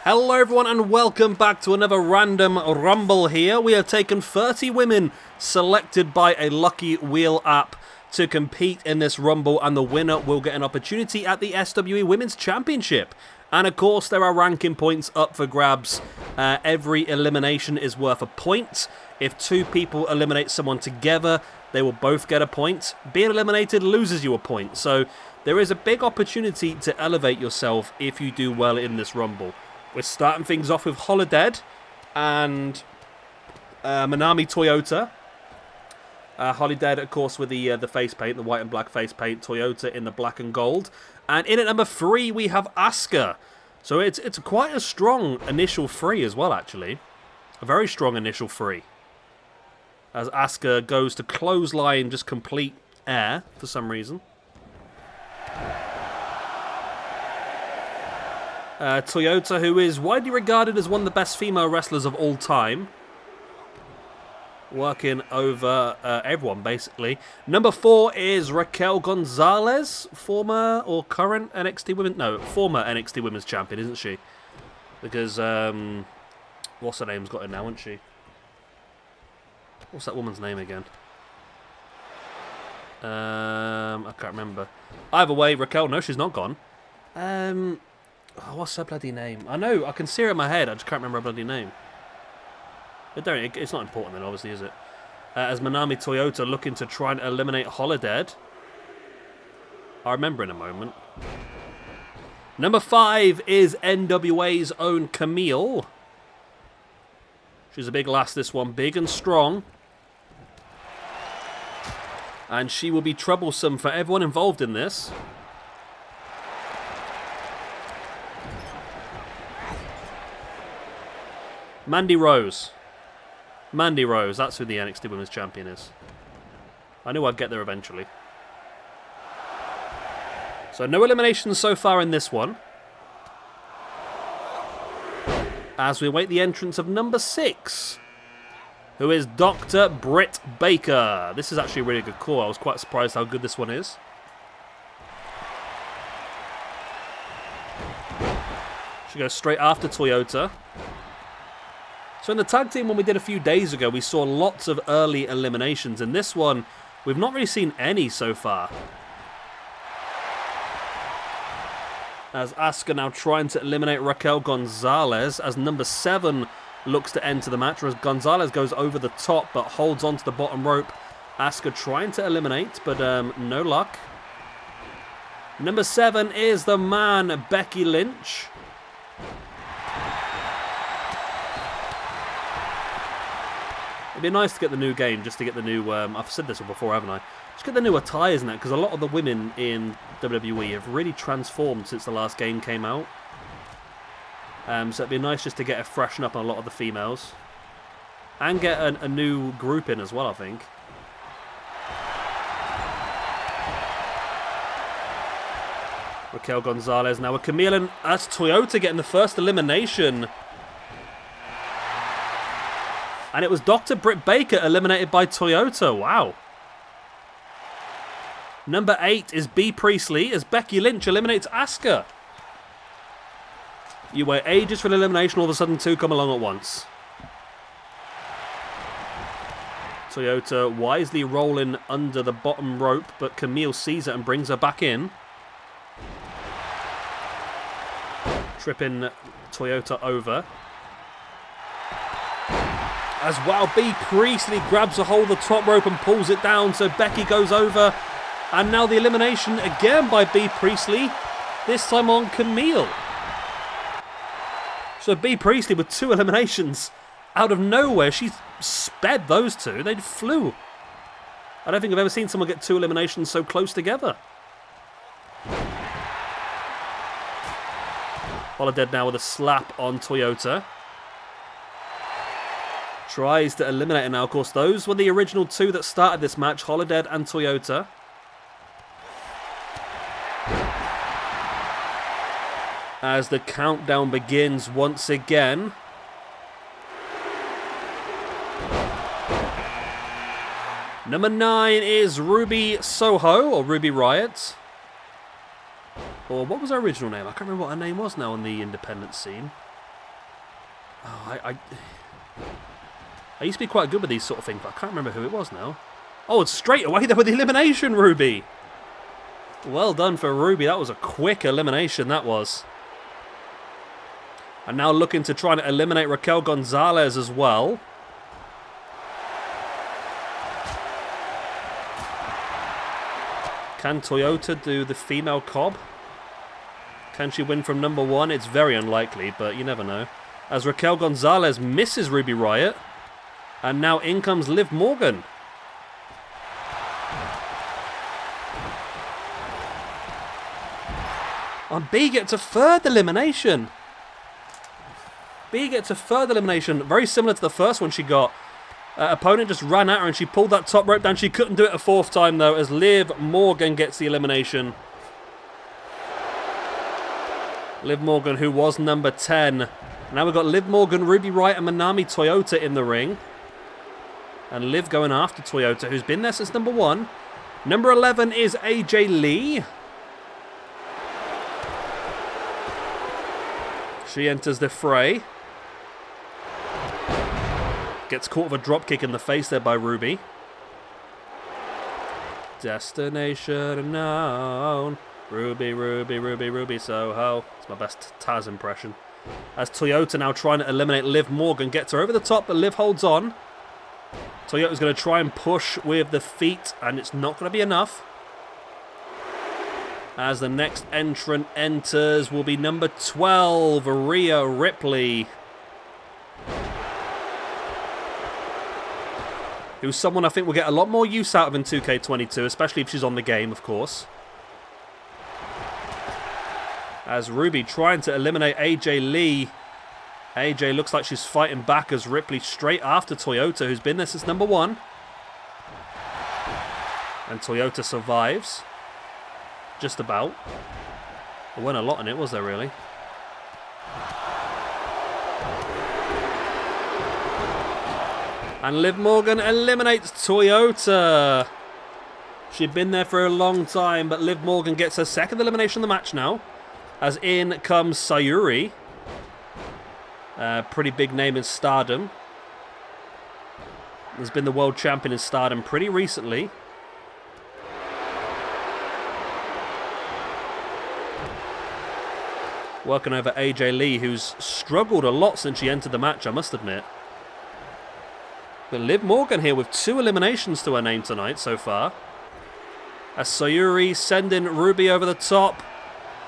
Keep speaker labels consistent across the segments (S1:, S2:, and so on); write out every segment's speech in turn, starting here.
S1: Hello everyone and welcome back to another random rumble here. We have taken 30 women selected by a Lucky Wheel app to compete in this rumble, and the winner will get an opportunity at the SWE Women's Championship. And of course there are ranking points up for grabs. Every elimination is worth a point. If two people eliminate someone together, they will both get a point. Being eliminated loses you a point. So there is a big opportunity to elevate yourself if you do well in this rumble. We're starting things off with Holodead and Manami Toyota. Holodead, of course, with the face paint, the white and black face paint. Toyota in the black and gold. And in at number 3, we have Asuka. So it's quite a strong initial 3 as well, actually. A very strong initial 3. As Asuka goes to clothesline, just complete air for some reason. Toyota, who is widely regarded as one of the best female wrestlers of all time. Working over everyone, basically. Number 4 is Raquel Gonzalez, former or current NXT Women... No, former NXT Women's Champion, isn't she? Because, what's her name's got it now, isn't she? What's that woman's name again? I can't remember. Either way, Raquel, no, she's not gone. What's her bloody name? I know, I can see her in my head, I just can't remember her bloody name. It's not important then, obviously, is it? As Manami Toyota looking to try and eliminate Holodead. I'll remember in a moment. Number 5 is NWA's own Camille. She's a big lass, this one. Big and strong. And she will be troublesome for everyone involved in this. Mandy Rose. Mandy Rose, that's who the NXT Women's Champion is. I knew I'd get there eventually. So no eliminations so far in this one. As we await the entrance of number 6, who is Dr. Britt Baker. This is actually a really good call. I was quite surprised how good this one is. She goes straight after Toyota. So in the tag team one we did a few days ago, we saw lots of early eliminations. In this one, we've not really seen any so far. As Asuka now trying to eliminate Raquel Gonzalez, as number 7 looks to enter the match, as Gonzalez goes over the top but holds onto the bottom rope. Asuka trying to eliminate, but no luck. Number 7 is the man, Becky Lynch. It'd be nice to get the new game, just to get the new... I've said this before, haven't I? Just get the new attires and that, because a lot of the women in WWE have really transformed since the last game came out. So it'd be nice just to get a freshen up on a lot of the females. And get a new group in as well, I think. Raquel Gonzalez now with Camille, and that's Toyota getting the first elimination. And it was Dr. Britt Baker eliminated by Toyota. Wow. Number 8 is B. Priestley as Becky Lynch eliminates Asuka. You wait ages for an elimination, all of a sudden 2 come along at once. Toyota wisely rolling under the bottom rope, but Camille sees it and brings her back in. Tripping Toyota over. As well, B. Priestley grabs a hold of the top rope and pulls it down, so Becky goes over. And now the elimination again by B. Priestley, this time on Camille. So B. Priestley with 2 eliminations out of nowhere. She sped those 2. They flew. I don't think I've ever seen someone get 2 eliminations so close together. Holodead now with a slap on Toyota. Tries to eliminate it now. Of course, those were the original 2 that started this match, Holodead and Toyota. As the countdown begins once again. Number 9 is Ruby Soho, or Ruby Riot. Or what was her original name? I can't remember what her name was now on the independent scene. Oh, I used to be quite good with these sort of things, but I can't remember who it was now. Oh, it's straight away there with the elimination, Ruby. Well done for Ruby. That was a quick elimination, that was. And now looking to try and eliminate Raquel Gonzalez as well. Can Toyota do the female Cobb? Can she win from number 1? It's very unlikely, but you never know. As Raquel Gonzalez misses Ruby Riott. And now in comes Liv Morgan. And B gets a third elimination. B gets a third elimination. Very similar to the first one she got. Opponent just ran at her and she pulled that top rope down. She couldn't do it a fourth time though, as Liv Morgan gets the elimination. Liv Morgan, who was number 10. Now we've got Liv Morgan, Ruby Riott and Manami Toyota in the ring. And Liv going after Toyota, who's been there since number 1. Number 11 is AJ Lee. She enters the fray. Gets caught with a dropkick in the face there by Ruby. Destination unknown. Ruby, Ruby, Ruby, Ruby Soho. It's my best Taz impression. As Toyota now trying to eliminate Liv Morgan. Gets her over the top, but Liv holds on. Toyota's going to try and push with the feet, and it's not going to be enough. As the next entrant enters will be number 12, Rhea Ripley. Who's someone I think will get a lot more use out of in 2K22, especially if she's on the game, of course. As Ruby trying to eliminate AJ Lee. AJ looks like she's fighting back as Ripley straight after Toyota, who's been there since number 1. And Toyota survives. Just about. There weren't a lot in it, was there really? And Liv Morgan eliminates Toyota. She'd been there for a long time, but Liv Morgan gets her second elimination of the match now. As in comes Sayuri. Pretty big name in Stardom. Has been the world champion in Stardom pretty recently. Working over AJ Lee, who's struggled a lot since she entered the match, I must admit. But Liv Morgan here with 2 eliminations to her name tonight so far. As Sayuri sending Ruby over the top.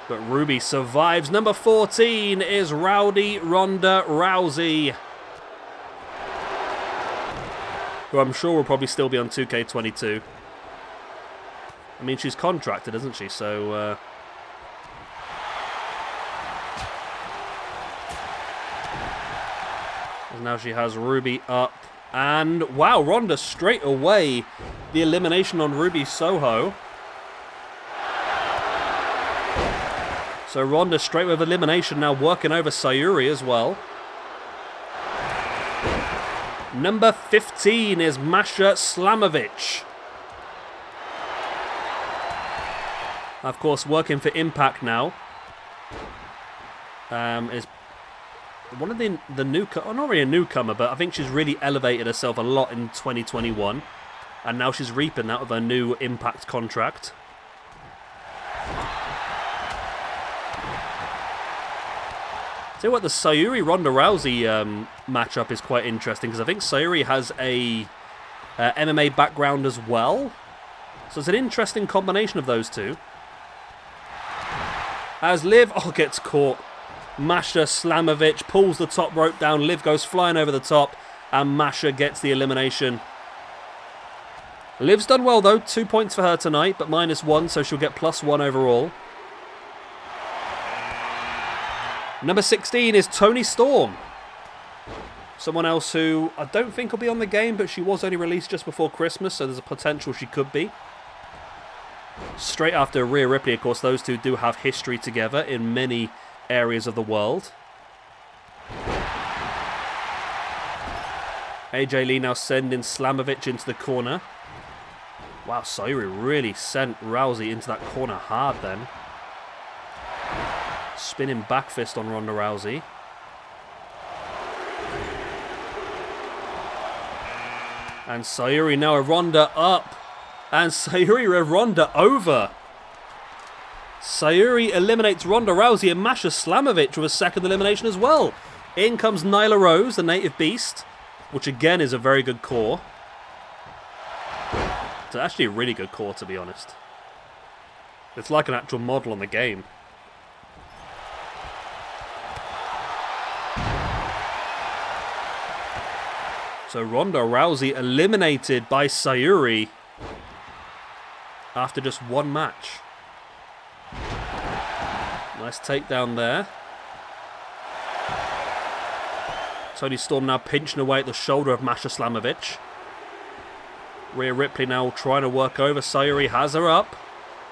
S1: But Ruby survives. Number 14 is Rowdy Ronda Rousey. Who I'm sure will probably still be on 2K22. I mean, she's contracted, isn't she? So... now she has Ruby up. And, wow, Ronda straight away. The elimination on Ruby Soho. So Ronda straight with elimination, now working over Sayuri as well. Number 15 is Masha Slamovich. Of course, working for Impact now. Is one of the newcomer, oh, not really a newcomer, but I think she's really elevated herself a lot in 2021. And now she's reaping that with her new Impact contract. Tell you what, the Sayuri Ronda Rousey matchup is quite interesting because I think Sayuri has a MMA background as well. So it's an interesting combination of those two. As Liv gets caught. Masha Slamovich pulls the top rope down. Liv goes flying over the top. And Masha gets the elimination. Liv's done well though. 2 points for her tonight, but -1, so she'll get +1 overall. Number 16 is Toni Storm. Someone else who I don't think will be on the game, but she was only released just before Christmas, so there's a potential she could be. Straight after Rhea Ripley, of course, those two do have history together in many areas of the world. AJ Lee now sending Slamovich into the corner. Wow, Sayuri really sent Rousey into that corner hard then. Spinning back fist on Ronda Rousey. And Sayuri now with Ronda up. And Sayuri with Ronda over. Sayuri eliminates Ronda Rousey and Masha Slamovich with a second elimination as well. In comes Nyla Rose, the native beast, which again is a very good core. It's actually a really good core, to be honest. It's like an actual model on the game. So Ronda Rousey eliminated by Sayuri after just one match. Nice takedown there. Toni Storm now pinching away at the shoulder of Masha Slamovich. Rhea Ripley now trying to work over. Sayuri has her up.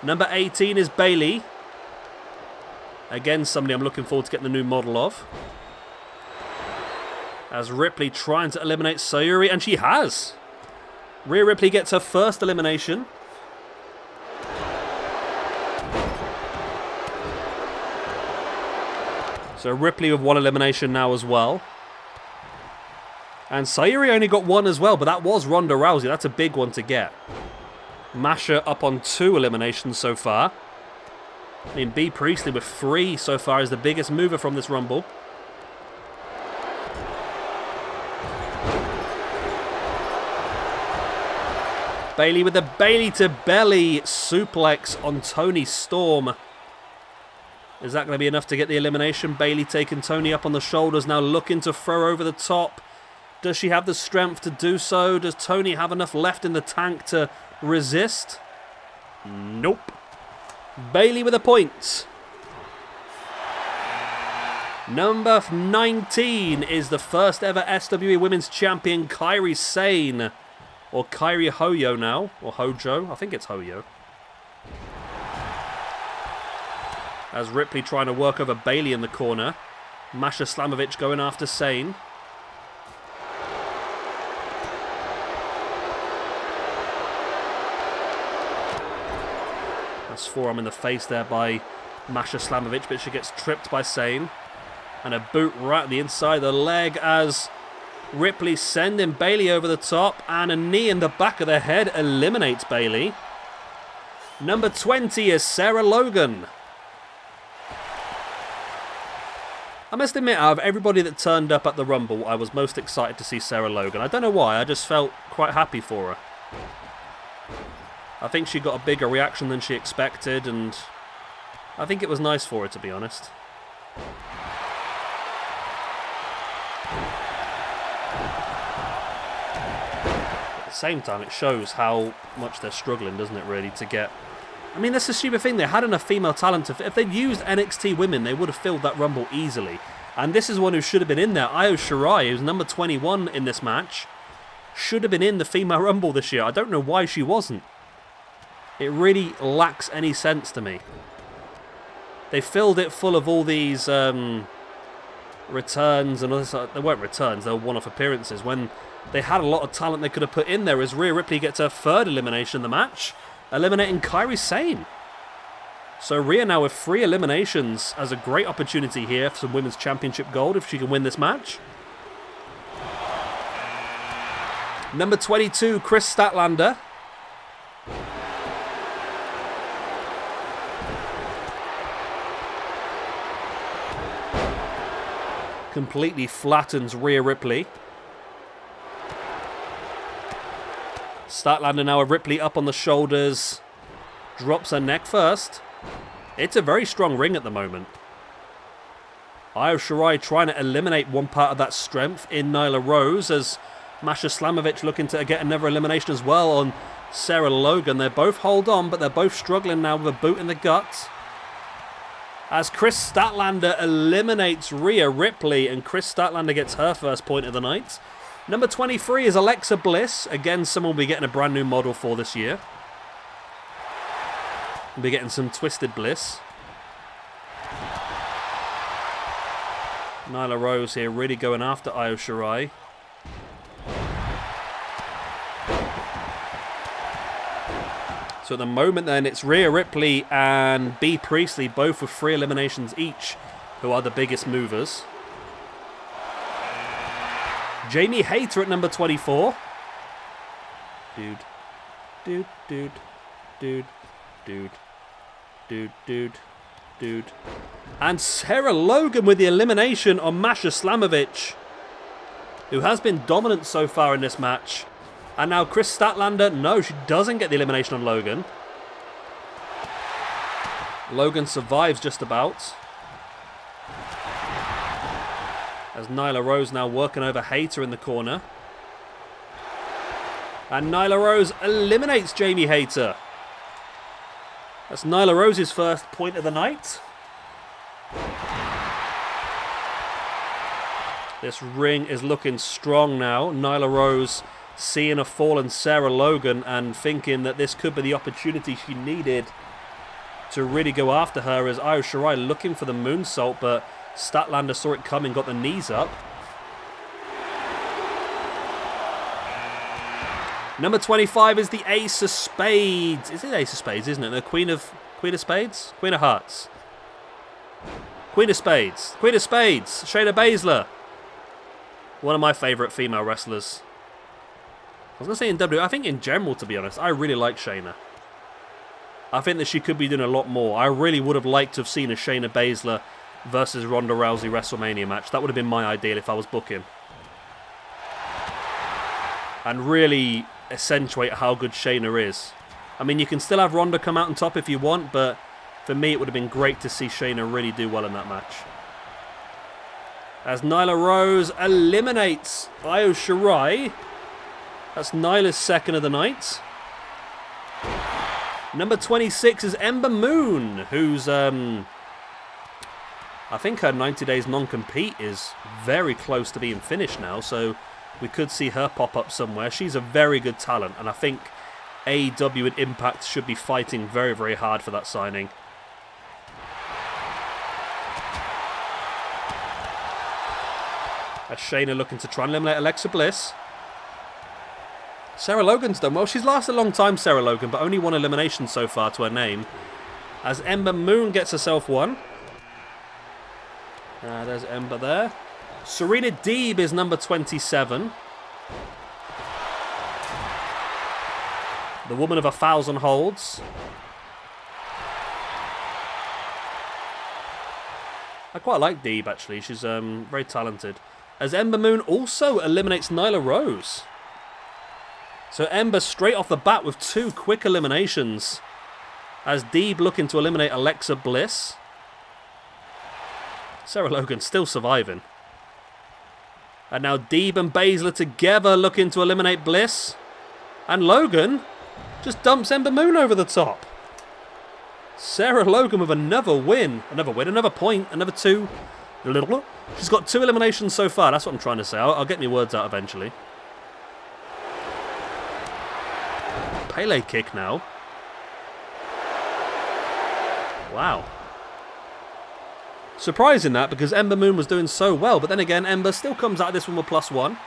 S1: Number 18 is Bayley. Again, somebody I'm looking forward to getting the new model of. As Ripley trying to eliminate Sayuri, and she has. Rhea Ripley gets her first elimination. So Ripley with one elimination now as well. And Sayuri only got one as well, but that was Ronda Rousey. That's a big one to get. Masha up on 2 eliminations so far. I mean, Bea Priestley with 3 so far is the biggest mover from this Rumble. Bayley with the Bayley to belly suplex on Toni Storm. Is that going to be enough to get the elimination? Bayley taking Toni up on the shoulders, now looking to throw over the top. Does she have the strength to do so? Does Toni have enough left in the tank to resist? Nope. Bayley with a point. Number 19 is the first ever SWE Women's Champion, Kairi Sane. Or Kairi Hoyo now. Or Hojo. I think it's Hoyo. As Ripley trying to work over Bayley in the corner. Masha Slamovich going after Sane. That's forearm in the face there by Masha Slamovich, but she gets tripped by Sane. And a boot right at the inside of the leg as Ripley sending Bayley over the top, and a knee in the back of the head eliminates Bayley. Number 20 is Sarah Logan. I must admit, out of everybody that turned up at the Rumble, I was most excited to see Sarah Logan. I don't know why, I just felt quite happy for her. I think she got a bigger reaction than she expected, and I think it was nice for her, to be honest. At the same time, it shows how much they're struggling, doesn't it, really, to get... I mean, that's a stupid thing. They had enough female talent. If they'd used NXT women, they would have filled that Rumble easily. And this is one who should have been in there. Io Shirai, who's number 21 in this match, should have been in the female Rumble this year. I don't know why she wasn't. It really lacks any sense to me. They filled it full of all these returns and others. They weren't returns, they were one-off appearances. When they had a lot of talent they could have put in there, as Rhea Ripley gets her third elimination in the match, eliminating Kairi Sane. So Rhea now with 3 eliminations has a great opportunity here for some Women's Championship gold if she can win this match. Number 22, Chris Statlander. Completely flattens Rhea Ripley. Statlander now with Ripley up on the shoulders. Drops her neck first. It's a very strong ring at the moment. Io Shirai trying to eliminate one part of that strength in Nyla Rose, as Masha Slamovich looking to get another elimination as well on Sarah Logan. They both hold on, but they're both struggling now with a boot in the gut. As Chris Statlander eliminates Rhea Ripley, and Chris Statlander gets her first point of the night. Number 23 is Alexa Bliss. Again, someone we'll be getting a brand new model for this year. We'll be getting some Twisted Bliss. Nyla Rose here really going after Io Shirai. So at the moment then, it's Rhea Ripley and Bea Priestley, both with 3 eliminations each, who are the biggest movers. Jamie Hayter at number 24. dude, dude, dude, dude, dude, dude, dude, dude. And Sarah Logan with the elimination on Masha Slamovich, who has been dominant so far in this match. And now Chris Statlander, no, she doesn't get the elimination on Logan. Logan survives just about. As Nyla Rose now working over Hayter in the corner. And Nyla Rose eliminates Jamie Hayter. That's Nyla Rose's first point of the night. This ring is looking strong now. Nyla Rose seeing a fallen Sarah Logan and thinking that this could be the opportunity she needed to really go after her, as Io Shirai looking for the moonsault, but Statlander saw it coming, got the knees up. Number 25 is the Ace of Spades. Is it Ace of Spades, isn't it? The Queen of Spades? Queen of Hearts. Queen of Spades. Queen of Spades. Shayna Baszler. One of my favourite female wrestlers. I was going to say in WWE, I think in general, to be honest, I really like Shayna. I think that she could be doing a lot more. I really would have liked to have seen a Shayna Baszler versus Ronda Rousey WrestleMania match. That would have been my ideal if I was booking. And really accentuate how good Shayna is. I mean, you can still have Ronda come out on top if you want, but for me it would have been great to see Shayna really do well in that match. As Nyla Rose eliminates Io Shirai. That's Nyla's second of the night. Number 26 is Ember Moon, who's, I think her 90 days non-compete is very close to being finished now, so we could see her pop up somewhere. She's a very good talent, and I think AEW and Impact should be fighting very, very hard for that signing. As Shayna looking to try and eliminate Alexa Bliss. Sarah Logan's done well. She's lasted a long time, Sarah Logan, but only one elimination so far to her name. As Ember Moon gets herself one. There's Ember there. Serena Deeb is number 27. The woman of 1,000 holds. I quite like Deeb, actually. She's very talented. As Ember Moon also eliminates Nyla Rose. So Ember straight off the bat with two quick eliminations. As Deeb looking to eliminate Alexa Bliss. Sarah Logan still surviving. And now Deeb and Baszler together looking to eliminate Bliss. And Logan just dumps Ember Moon over the top. Sarah Logan with another win. Another point. Another two. She's got 2 eliminations so far. That's what I'm trying to say. I'll get my words out eventually. Pele kick now. Wow. Surprising that, because Ember Moon was doing so well, but then again, Ember still comes out of this one with +1.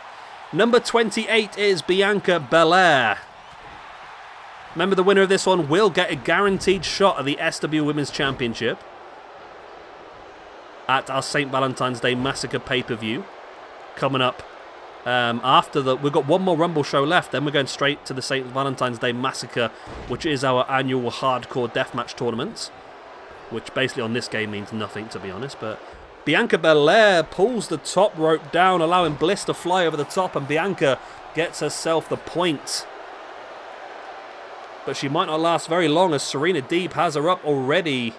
S1: Number 28 is Bianca Belair. Remember, the winner of this one will get a guaranteed shot at the SW Women's Championship at our St. Valentine's Day Massacre pay-per-view coming up. We've got one more Rumble show left, then we're going straight to the St. Valentine's Day Massacre, which is our annual hardcore deathmatch tournament, which basically on this game means nothing, to be honest. But Bianca Belair pulls the top rope down, allowing Bliss to fly over the top, and Bianca gets herself the point. But she might not last very long, as Serena Deeb has her up already.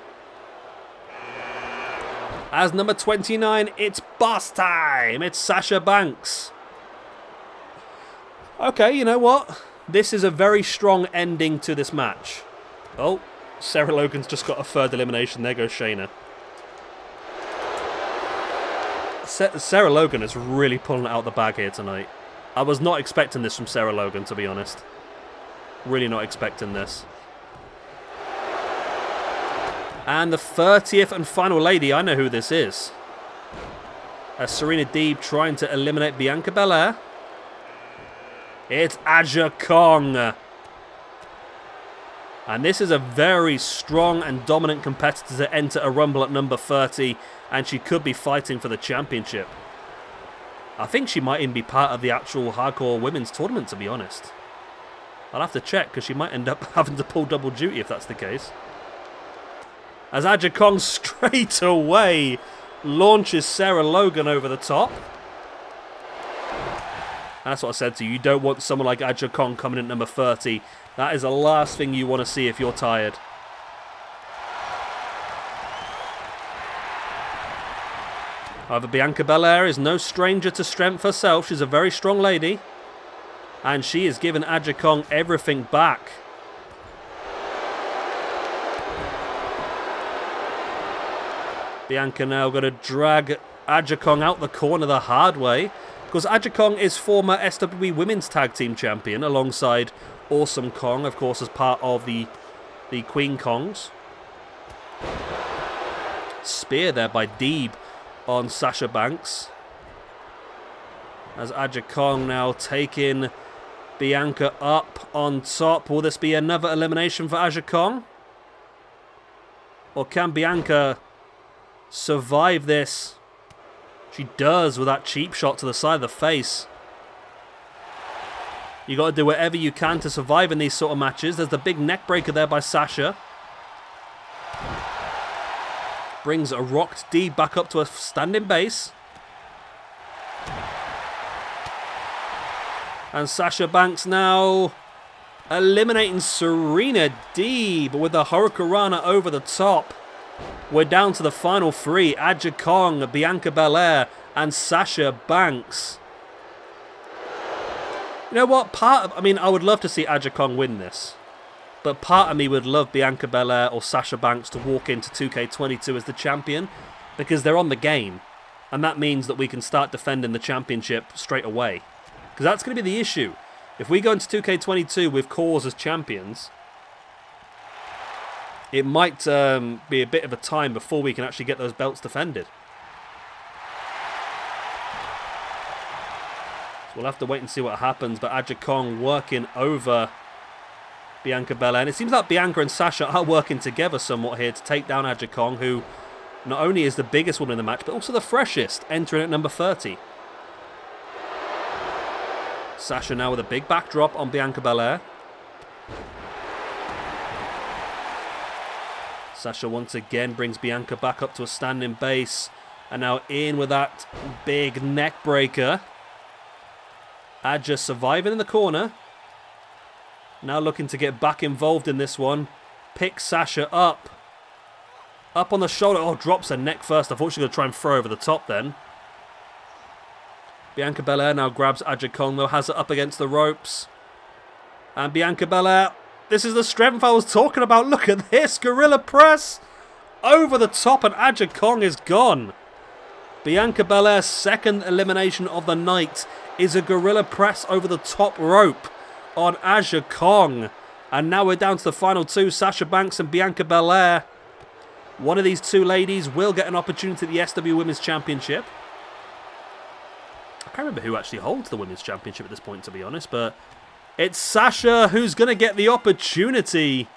S1: As number 29, it's boss time. It's Sasha Banks. Okay, you know what? This is a very strong ending to this match. Oh, Sarah Logan's just got a third elimination. There goes Shayna. Sarah Logan is really pulling it out the bag here tonight. I was not expecting this from Sarah Logan, to be honest. Really not expecting this. And the 30th and final lady, I know who this is. Serena Deeb trying to eliminate Bianca Belair. It's Aja Kong. And this is a very strong and dominant competitor to enter a Rumble at number 30. And she could be fighting for the championship. I think she might even be part of the actual hardcore women's tournament, to be honest. I'll have to check because she might end up having to pull double duty if that's the case. As Aja Kong straight away launches Sarah Logan over the top. And that's what I said to you. You don't want someone like Aja Kong coming in at number 30. That is the last thing you want to see if you're tired. However, Bianca Belair is no stranger to strength herself. She's a very strong lady. And she is giving Aja Kong everything back. Bianca now going to drag Aja Kong out the corner the hard way. Because Aja Kong is former WWE Women's Tag Team Champion alongside Awesome Kong, of course, as part of the Queen Kongs. Spear there by Deeb on Sasha Banks. As Aja Kong now taking Bianca up on top. Will this be another elimination for Aja Kong? Or can Bianca survive this? She does with that cheap shot to the side of the face. You got to do whatever you can to survive in these sort of matches. There's the big neck breaker there by Sasha. Brings a rocked D back up to a standing base. And Sasha Banks now eliminating Serena Deeb with the Hurricanrana over the top. We're down to the final three. Aja Kong, Bianca Belair, and Sasha Banks. You know what? I would love to see Aja Kong win this. But part of me would love Bianca Belair or Sasha Banks to walk into 2K22 as the champion. Because they're on the game. And that means that we can start defending the championship straight away. Because that's going to be the issue. If we go into 2K22 with Cause as champions, it might be a bit of a time before we can actually get those belts defended. So we'll have to wait and see what happens. But Aja Kong working over Bianca Belair. And it seems like Bianca and Sasha are working together somewhat here to take down Aja Kong, who not only is the biggest woman in the match, but also the freshest, entering at number 30. Sasha now with a big backdrop on Bianca Belair. Sasha once again brings Bianca back up to a standing base. And now in with that big neck breaker. Aja surviving in the corner. Now looking to get back involved in this one. Picks Sasha up. Up on the shoulder. Oh, drops her neck first. I thought she was going to try and throw over the top then. Bianca Belair now grabs Aja Kong though. Has her up against the ropes. And Bianca Belair. This is the strength I was talking about. Look at this. Gorilla press. Over the top and Aja Kong is gone. Bianca Belair's second elimination of the night is a gorilla press over the top rope on Aja Kong. And now we're down to the final two. Sasha Banks and Bianca Belair. One of these two ladies will get an opportunity at the SW Women's Championship. I can't remember who actually holds the Women's Championship at this point, to be honest, but it's Sasha who's going to get the opportunity.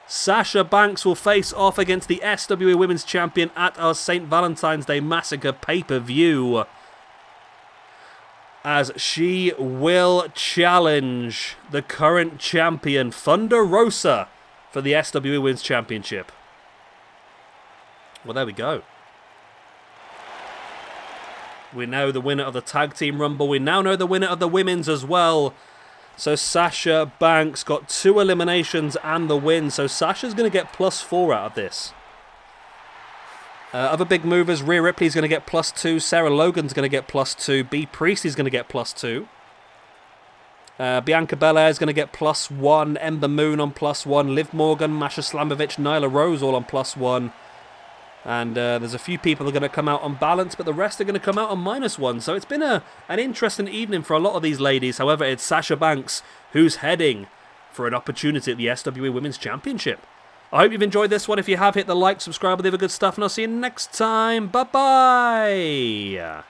S1: Sasha Banks will face off against the SWA Women's Champion at our St. Valentine's Day Massacre pay-per-view, as she will challenge the current champion, Thunder Rosa, for the SWA Women's Championship. Well, there we go. We know the winner of the Tag Team Rumble. We now know the winner of the Women's as well. So Sasha Banks got 2 eliminations and the win. So Sasha's going to get +4 out of this. Other big movers, Rhea Ripley's going to get +2. Sarah Logan's going to get +2. Bea Priestley's going to get +2. Bianca Belair's going to get +1. Ember Moon on +1. Liv Morgan, Masha Slamovich, Nyla Rose all on +1. And there's a few people that are going to come out on balance, but the rest are going to come out on -1. So it's been an interesting evening for a lot of these ladies. However, it's Sasha Banks who's heading for an opportunity at the SWA Women's Championship. I hope you've enjoyed this one. If you have, hit the like, subscribe, all the other good stuff, and I'll see you next time. Bye-bye!